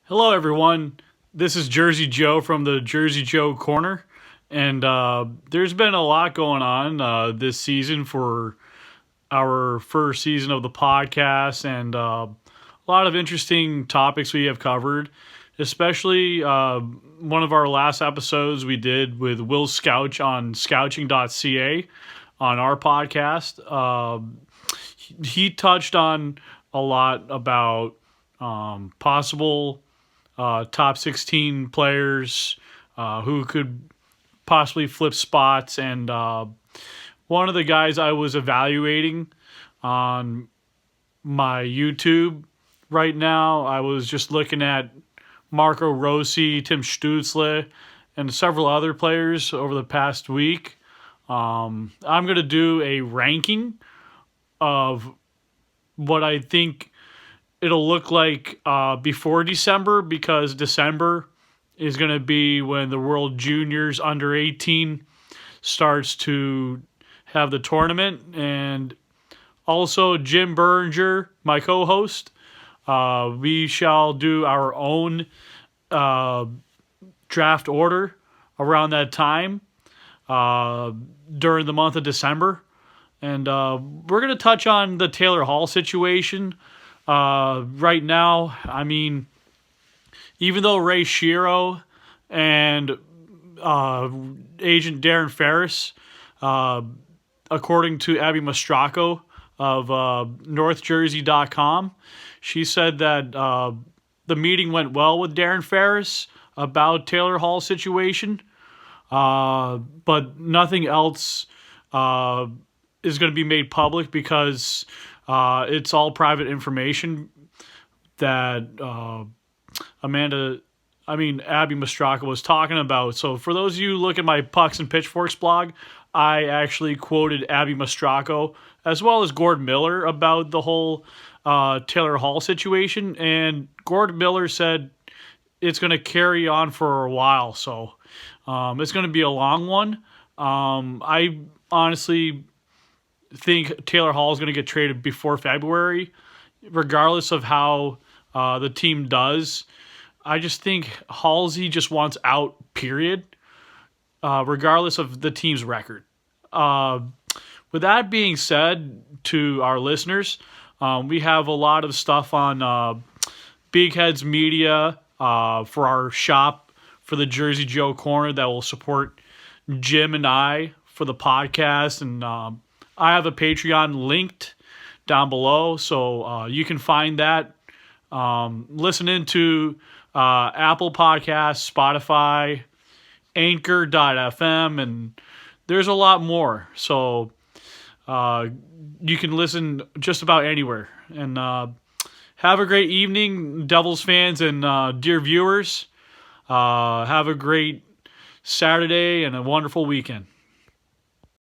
Hello, everyone. This is Jersey Joe from the Jersey Joe Corner. And there's been a lot going on this season for our first season of the podcast, and a lot of interesting topics we have covered, especially one of our last episodes we did with Will Scouch on scouching.ca on our podcast. He touched on a lot about possible top 16 players who could possibly flip spots. And one of the guys I was evaluating on my YouTube right now, I was just looking at Marco Rossi, Tim Stützle, and several other players over the past week. I'm going to do a ranking of what I think it'll look like before December, because December is going to be when the World Juniors under 18 starts to have the tournament. And also Jim Berger, my co-host, we shall do our own draft order around that time during the month of December. And we're going to touch on the Taylor Hall situation. Right now, I mean, even though Ray Shero and agent Darren Ferris, according to Abby Mastracco of NorthJersey.com, she said that the meeting went well with Darren Ferris about Taylor Hall's situation, but nothing else is going to be made public because it's all private information that Abby Mastracco was talking about. So for those of you who look at my Pucks and Pitchforks blog, I actually quoted Abby Mastracco as well as Gord Miller about the whole Taylor Hall situation. And Gord Miller said it's going to carry on for a while. So it's going to be a long one. I honestly think Taylor Hall is going to get traded before February, regardless of how the team does. I just think Halsey just wants out, period, regardless of the team's record. With that being said, to our listeners, we have a lot of stuff on Big Heads Media for our shop for the Jersey Joe Corner that will support Jim and I for the podcast. And I have a Patreon linked down below, so you can find that. Listen into Apple Podcasts, Spotify, Anchor.fm, and there's a lot more. So you can listen just about anywhere. And have a great evening, Devils fans and dear viewers. Have a great Saturday and a wonderful weekend.